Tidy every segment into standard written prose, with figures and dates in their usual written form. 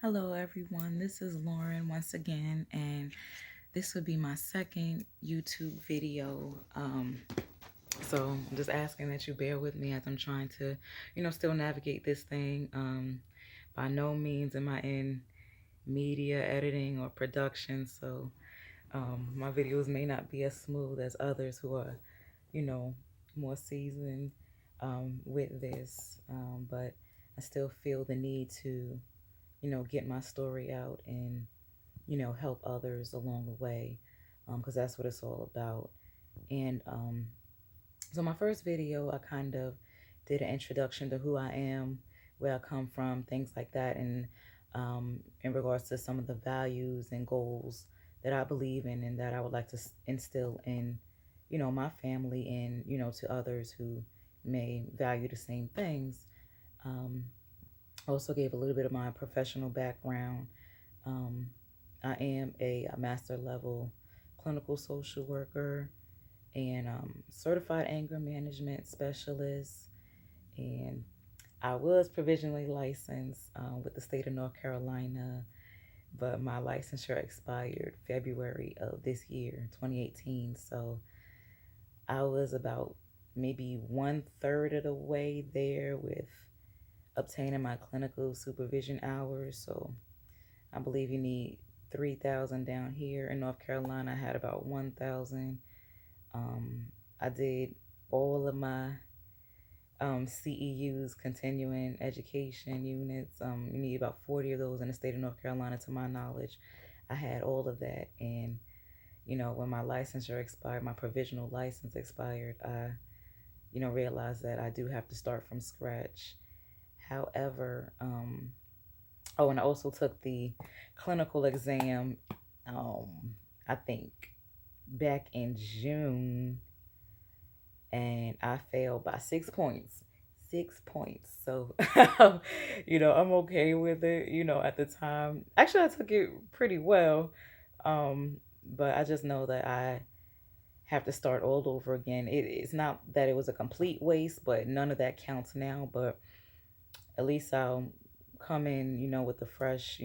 Hello, everyone. This is Lauren once again, and this would be my second YouTube video. So I'm just asking that you bear with me as I'm trying to, still navigate this thing. By no means am I in media editing or production, so my videos may not be as smooth as others who are, you know, more seasoned with this. But I still feel the need to get my story out and, help others along the way because that's what it's all about. And so, my first video, I kind of did an introduction to who I am, where I come from, things like that, and in regards to some of the values and goals that I believe in and that I would like to instill in, my family and, to others who may value the same things. Um, also gave a little bit of my professional background. Um, I am a master level clinical social worker and certified anger management specialist. And I was provisionally licensed with the state of North Carolina, but my licensure expired February of this year, 2018. So I was about maybe 1/3 of the way there with obtaining my clinical supervision hours. So I believe you need 3,000 down here. In North Carolina, I had about 1,000. I did all of my CEUs, continuing education units. You need about 40 of those in the state of North Carolina, to my knowledge. I had all of that. And, when my licensure expired, my provisional license expired, I, realized that I do have to start from scratch. However, oh, and I also took the clinical exam, I think back in June, and I failed by 6 points. 6 points. So, I'm okay with it, at the time. Actually, I took it pretty well. But I just know that I have to start all over again. It's not that it was a complete waste, but none of that counts now. But at least I'll come in, with a fresh,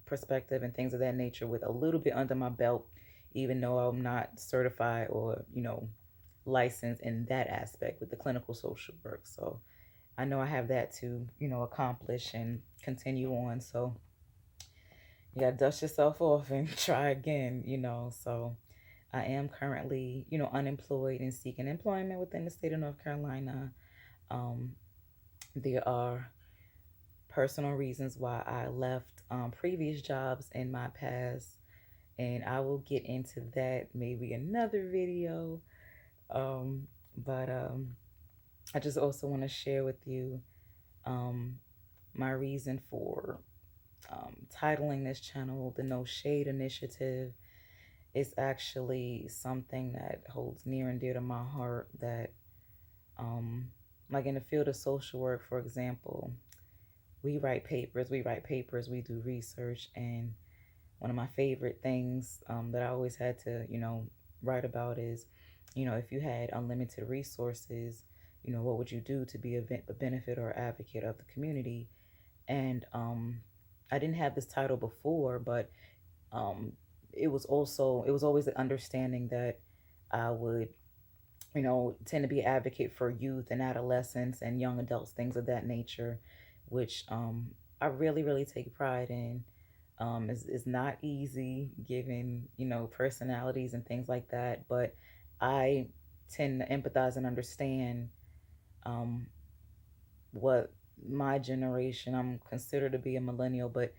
perspective and things of that nature with a little bit under my belt, even though I'm not certified or, licensed in that aspect with the clinical social work. So I know I have that to, accomplish and continue on. So you got to dust yourself off and try again, So I am currently, unemployed and seeking employment within the state of North Carolina. Um, there are personal reasons why I left previous jobs in my past, and I will get into that maybe another video. But I just also want to share with you um, my reason for titling this channel the No Shade Initiative. Is actually something that holds near and dear to my heart. That, like in the field of social work, for example, we write papers, we do research. And one of my favorite things that I always had to, write about is, if you had unlimited resources, what would you do to be a benefit or advocate of the community? And I didn't have this title before, but um, it was always the understanding that I would, tend to be an advocate for youth and adolescents and young adults, things of that nature, which I really, really take pride in. Is not easy given, personalities and things like that, but I tend to empathize and understand um, what my generation, I'm considered to be a millennial, but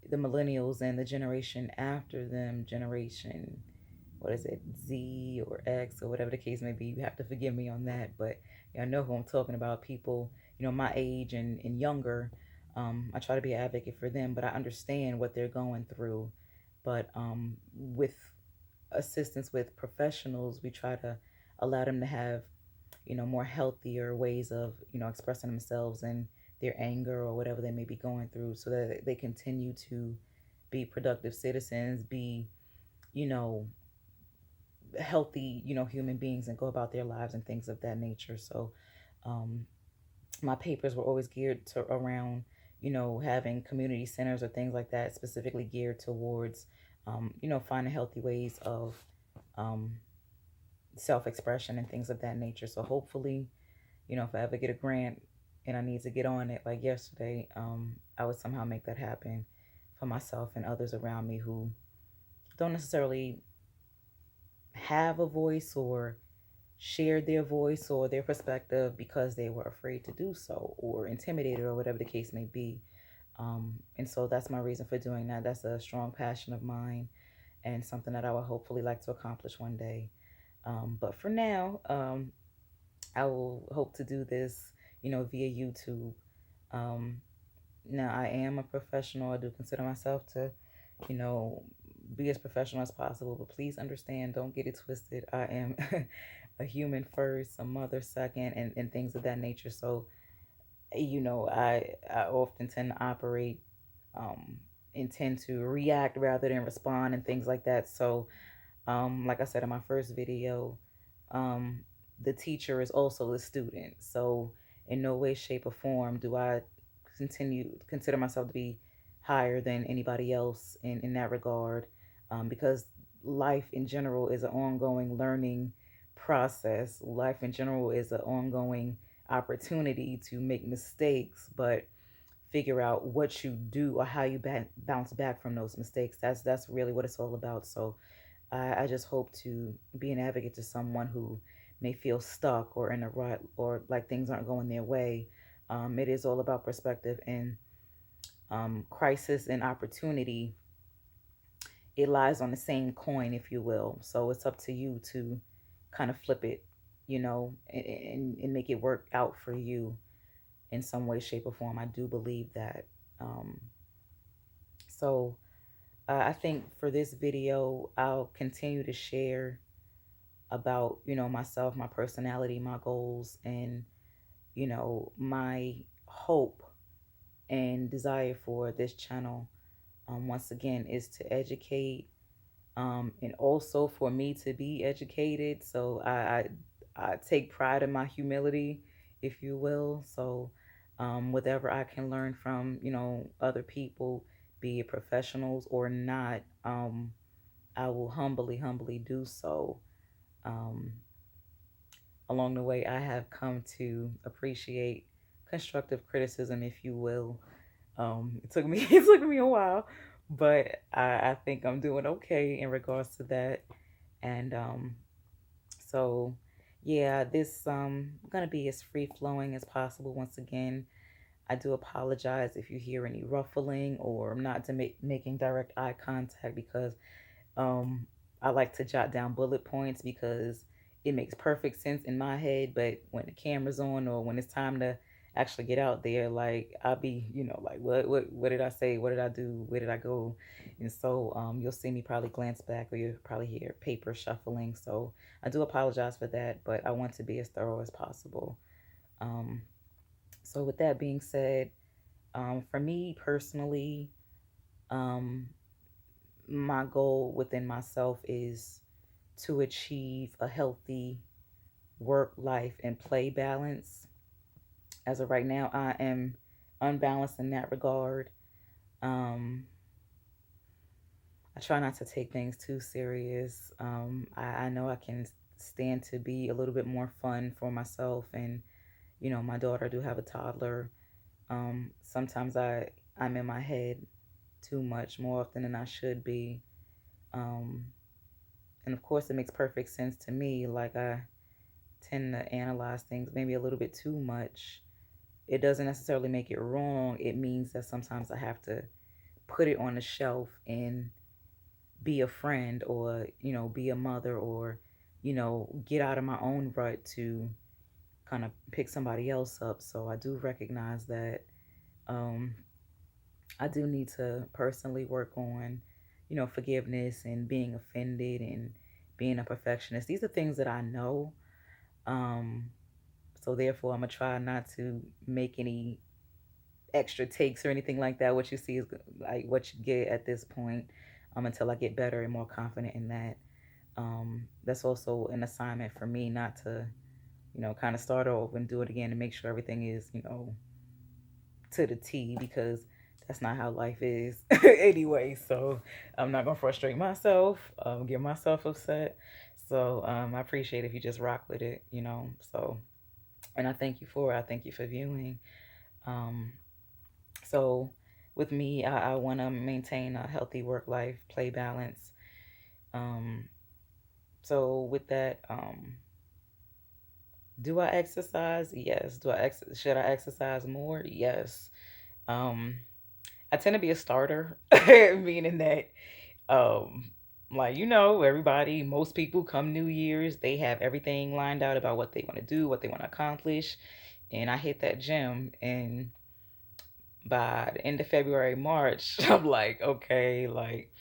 the millennials and the generation after them, generation, what is it, Z or X or whatever the case may be. You have to forgive me on that, but I know who I'm talking about. People, my age and younger. I try to be an advocate for them, but I understand what they're going through. But with assistance with professionals, we try to allow them to have, more healthier ways of, expressing themselves and their anger or whatever they may be going through, so that they continue to be productive citizens, be, you know, healthy, human beings, and go about their lives and things of that nature. So, my papers were always geared to around, having community centers or things like that specifically geared towards, finding healthy ways of um, self expression and things of that nature. So hopefully, if I ever get a grant and I need to get on it like yesterday, I would somehow make that happen for myself and others around me who don't necessarily have a voice or shared their voice or their perspective because they were afraid to do so or intimidated or whatever the case may be. And so that's my reason for doing that. That's a strong passion of mine and something that I would hopefully like to accomplish one day. But for now, I will hope to do this, via YouTube. Um, Now, I am a professional. I do consider myself to, you know, be as professional as possible, but please understand, don't get it twisted. I am a human first, a mother second, and things of that nature. So, I often tend to operate, um, and tend to react rather than respond and things like that. So, like I said in my first video, um, the teacher is also the student. So, in no way, shape, or form do I consider myself to be higher than anybody else in that regard, because life in general is an ongoing learning process. Life in general is an ongoing opportunity to make mistakes, but figure out what you do or how you bounce back from those mistakes. That's really what it's all about. So I just hope to be an advocate to someone who may feel stuck or in a rut or like things aren't going their way. It is all about perspective and crisis and opportunity. It lies on the same coin, if you will. So it's up to you to kind of flip it, and make it work out for you in some way, shape, or form. I do believe that. Um, so I think for this video, I'll continue to share about myself, my personality, my goals, and my hope and desire for this channel, once again, is to educate, and also for me to be educated. So I take pride in my humility, if you will. So whatever I can learn from other people, be it professionals or not, I will humbly do so. um, Along the way, I have come to appreciate constructive criticism, if you will. It took me it took me a while, but I think I'm doing okay in regards to that. And so yeah, this gonna be as free flowing as possible. Once again, I do apologize if you hear any ruffling or I'm not making direct eye contact because um, I like to jot down bullet points because it makes perfect sense in my head. But when the camera's on or when it's time to actually get out there, like I'll be, like what did I say? What did I do? Where did I go? And so you'll see me probably glance back or you'll probably hear paper shuffling. So I do apologize for that, but I want to be as thorough as possible. Um, so with that being said, for me personally, um, my goal within myself is to achieve a healthy work life and play balance. As of right now, I am unbalanced in that regard. um I try not to take things too serious. I know I can stand to be a little bit more fun for myself and my daughter. I do have a toddler. Sometimes I'm in my head too much, more often than I should be. um and of course it makes perfect sense to me. Like, I tend to analyze things maybe a little bit too much. It doesn't necessarily make it wrong. It means that sometimes I have to put it on the shelf and be a friend or, be a mother or, get out of my own rut to kind of pick somebody else up. So I do recognize that um, I do need to personally work on, forgiveness and being offended and being a perfectionist. These are things that I know. Um, So therefore, I'm gonna try not to make any extra takes or anything like that. What you see is like what you get at this point, until I get better and more confident in that. That's also an assignment for me not to, kind of start over and do it again and make sure everything is, to the T, because that's not how life is anyway. So I'm not gonna frustrate myself, get myself upset. So I appreciate if you just rock with it, you know. So, and I thank you for it. I thank you for viewing. Um, so with me, I want to maintain a healthy work life, play balance. Um, so with that, do I exercise? Yes. Should I exercise more? Yes. Um, I tend to be a starter, meaning that, um, like, everybody, most people come New Year's, they have everything lined out about what they want to do, what they want to accomplish, and I hit that gym, and by the end of February, March, I'm like, okay, like,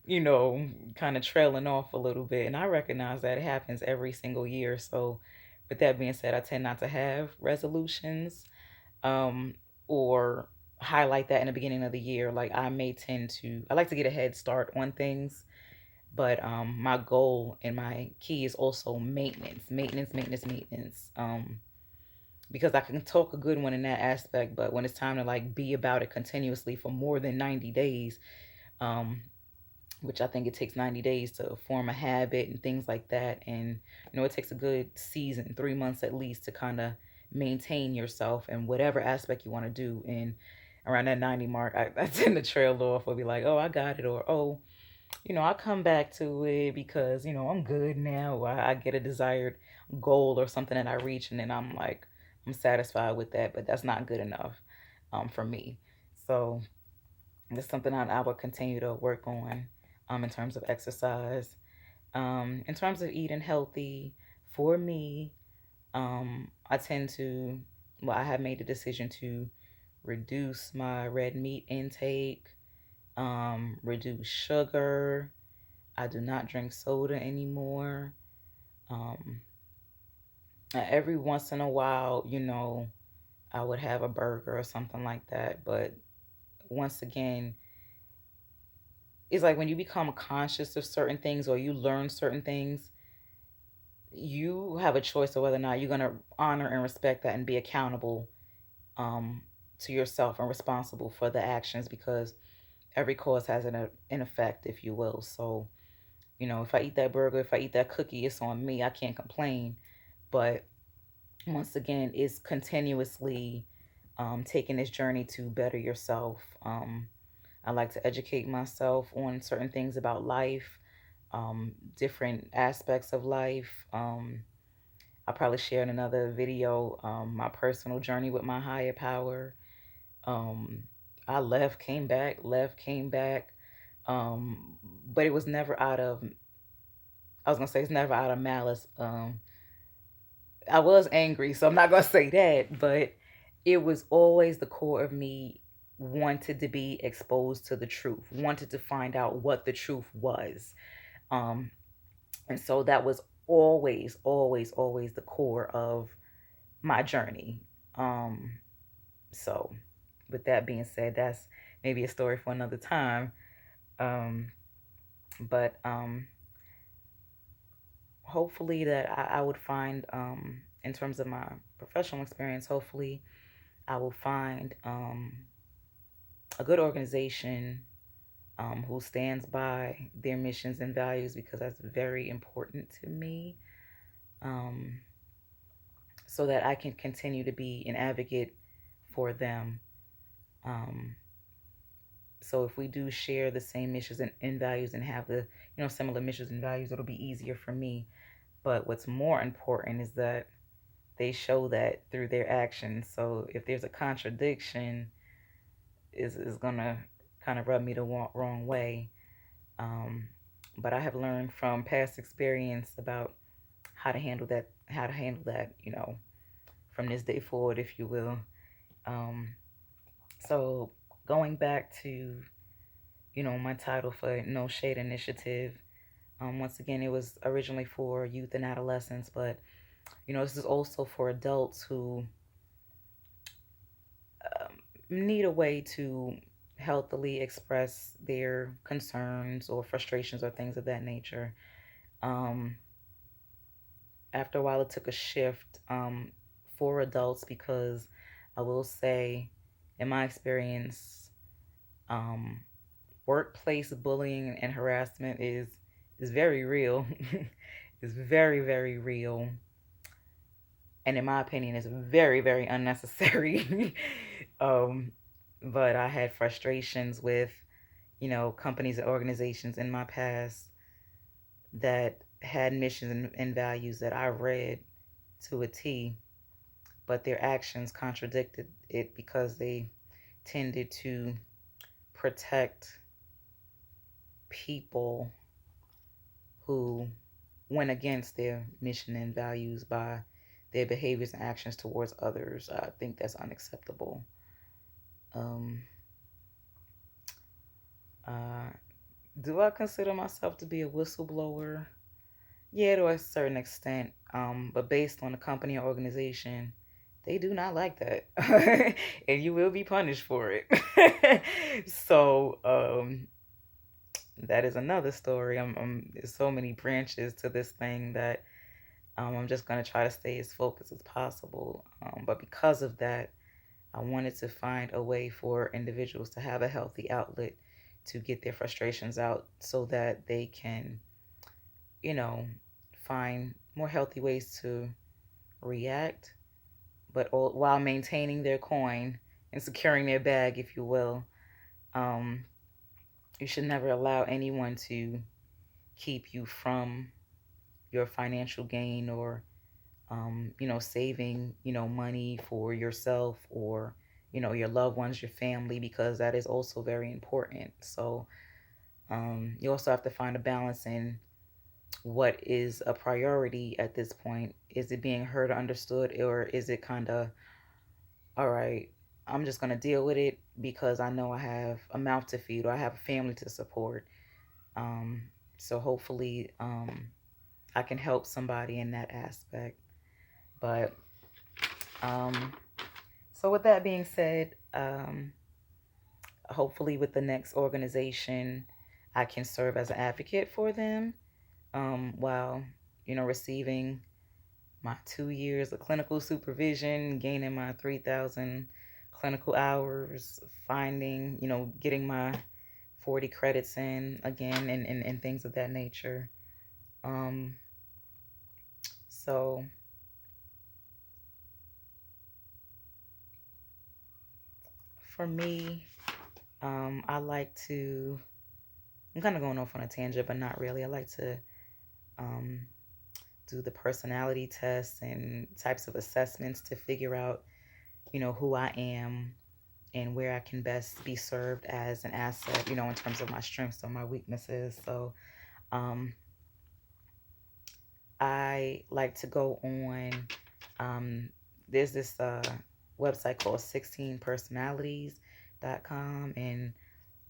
kind of trailing off a little bit, and I recognize that it happens every single year. So, with that being said, I tend not to have resolutions, um, or highlight that in the beginning of the year. Like I like to get a head start on things, but my goal and my key is also maintenance, maintenance, maintenance, maintenance. Because I can talk a good one in that aspect, but when it's time to like be about it continuously for more than 90 days, um, which I think it takes 90 days to form a habit and things like that. And, it takes a good season, 3 months at least, to kind of maintain yourself in whatever aspect you want to do. And around that 90 mark, I tend to trail off or be like, oh, I got it. Or, oh, I'll come back to it because, I'm good now. Or I get a desired goal or something that I reach. And then I'm like, I'm satisfied with that. But that's not good enough for me. So it's something I will continue to work on in terms of exercise. In terms of eating healthy, for me, I tend to, well, I have made the decision to reduce my red meat intake, reduce sugar. I do not drink soda anymore. Um, every once in a while, I would have a burger or something like that. But once again, it's like when you become conscious of certain things or you learn certain things, you have a choice of whether or not you're going to honor and respect that and be accountable um, to yourself and responsible for the actions, because every cause has an effect, if you will. So, if I eat that burger, if I eat that cookie, it's on me. I can't complain. But once again, it's continuously taking this journey to better yourself. I like to educate myself on certain things about life, different aspects of life. I'll probably share in another video my personal journey with my higher power. Um, I left, came back, left, came back. But it was never out of, I was going to say, it's never out of malice. I was angry, so I'm not going to say that, but it was always the core of me wanted to be exposed to the truth, wanted to find out what the truth was. Um, and so that was always, always, always the core of my journey. Um, so, with that being said, that's maybe a story for another time. Um, but hopefully that I would find, in terms of my professional experience, hopefully I will find a good organization who stands by their missions and values, because that's very important to me. Um, so that I can continue to be an advocate for them. Um, so if we do share the same missions and values and have the similar missions and values, it'll be easier for me. But what's more important is that they show that through their actions. So if there's a contradiction, is gonna kind of rub me the wrong way. Um, but I have learned from past experience about how to handle that, from this day forward, if you will. Um, so going back to, my title for No Shade Initiative, once again, it was originally for youth and adolescents, but, this is also for adults who need a way to healthily express their concerns or frustrations or things of that nature. Um, After a while, it took a shift for adults, because I will say in my experience, um, workplace bullying and harassment is very real. It's very, very real, and in my opinion, it's very, very unnecessary. um, but I had frustrations with, companies and organizations in my past that had missions and values that I read to a T, but their actions contradicted it because they tended to protect people who went against their mission and values by their behaviors and actions towards others. I think that's unacceptable. Um, uh, do I consider myself to be a whistleblower? Yeah, to a certain extent. But based on the company or organization, they do not like that, and you will be punished for it. So that is another story. There's so many branches to this thing that I'm just gonna try to stay as focused as possible. But because of that, I wanted to find a way for individuals to have a healthy outlet to get their frustrations out, so that they can, you know, find more healthy ways to react, but while maintaining their coin and securing their bag, if you will. Um, you should never allow anyone to keep you from your financial gain, or saving, money for yourself, or, your loved ones, your family, because that is also very important. So you also have to find a balance in what is a priority at this point. Is it being heard or understood, or is it kind of, all right, I'm just going to deal with it because I know I have a mouth to feed, or I have a family to support. Um, so hopefully I can help somebody in that aspect. But um, so, with that being said, hopefully with the next organization, I can serve as an advocate for them, while, receiving my 2 years of clinical supervision, gaining my 3,000 clinical hours, finding, getting my 40 credits in again, and things of that nature. Um, so for me, I like to, I'm kind of going off on a tangent, but not really. I like to um, do the personality tests and types of assessments to figure out, who I am and where I can best be served as an asset, in terms of my strengths or my weaknesses. So um, I like to go on, um, there's this website called 16personalities.com, and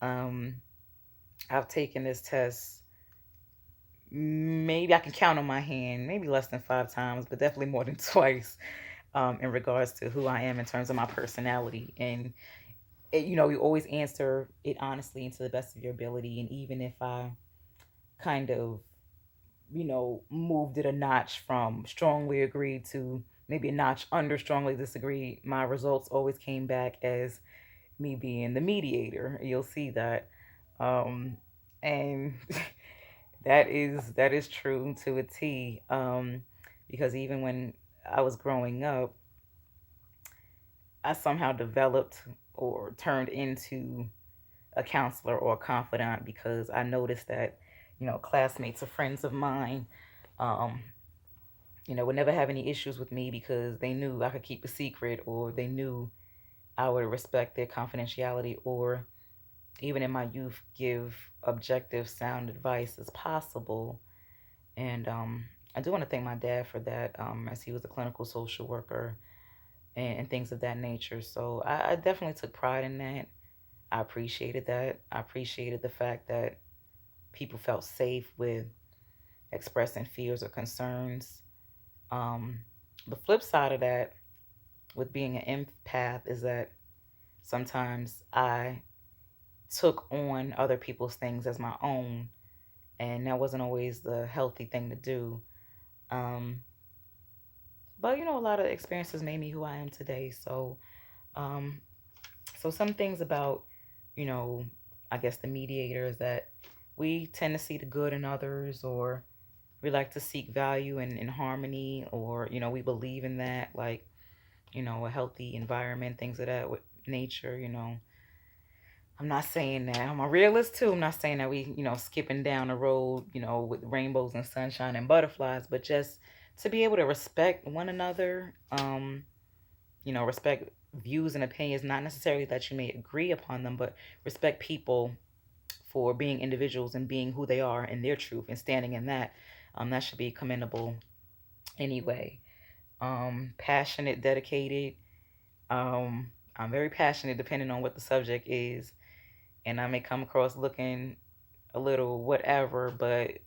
um, I've taken this test, maybe I can count on my hand, maybe less than 5 times, but definitely more than twice, in regards to who I am in terms of my personality. And, you always answer it honestly and to the best of your ability. And even if I kind of, moved it a notch from strongly agree to maybe a notch under strongly disagree, my results always came back as me being the mediator. You'll see that. And that is true to a T. Because even when I was growing up, I somehow developed or turned into a counselor or a confidant, because I noticed that, classmates or friends of mine, um, would never have any issues with me because they knew I could keep a secret, or they knew I would respect their confidentiality, or even in my youth, give objective, sound advice as possible. And I do want to thank my dad for that, as he was a clinical social worker, and things of that nature. So I definitely took pride in that. I appreciated that. I appreciated the fact that people felt safe with expressing fears or concerns. Um, the flip side of that, with being an empath, is that sometimes I took on other people's things as my own, and that wasn't always the healthy thing to do. Um, but a lot of experiences made me who I am today. So um, So some things about, you know, I guess the mediator is that we tend to see the good in others, or we like to seek value in harmony, or, we believe in that, like, a healthy environment, things of that with nature, I'm not saying that. I'm a realist too. I'm not saying that we, skipping down the road, with rainbows and sunshine and butterflies, but just to be able to respect one another, respect views and opinions, not necessarily that you may agree upon them, but respect people for being individuals and being who they are and their truth and standing in that. That should be commendable anyway. Passionate, dedicated. I'm very passionate depending on what the subject is. And I may come across looking a little whatever, but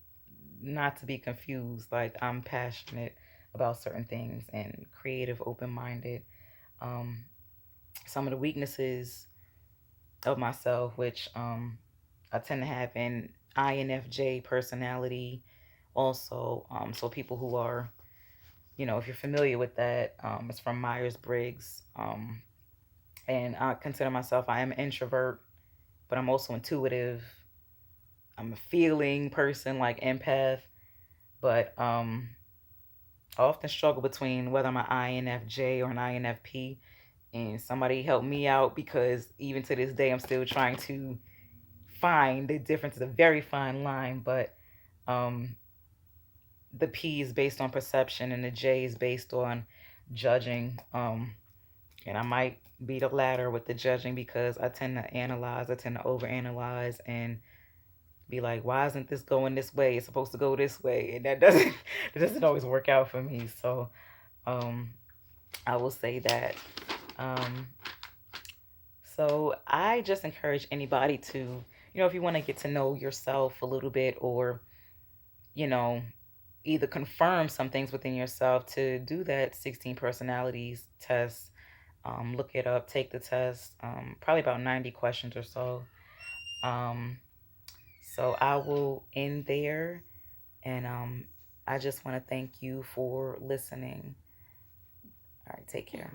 not to be confused. Like, I'm passionate about certain things and creative, open minded. Um, some of the weaknesses of myself, which I tend to have an INFJ personality also. So people who are, if you're familiar with that, it's from Myers Briggs. And I consider myself, I am an introvert, but I'm also intuitive. I'm a feeling person, like empath, but I often struggle between whether I'm an INFJ or an INFP. And somebody helped me out, because even to this day, I'm still trying to find the difference. It's a very fine line, but um, the P is based on perception and the J is based on judging. And I might be the latter with the judging, because I tend to analyze, I tend to overanalyze and be like, why isn't this going this way? It's supposed to go this way, and that doesn't it doesn't always work out for me. So um, I will say that. Um, so I just encourage anybody to, if you want to get to know yourself a little bit, or you know, either confirm some things within yourself, to do that 16 personalities test. Look it up, take the test. Probably about 90 questions or so. Um, so I will end there. And I just want to thank you for listening. All right, take care.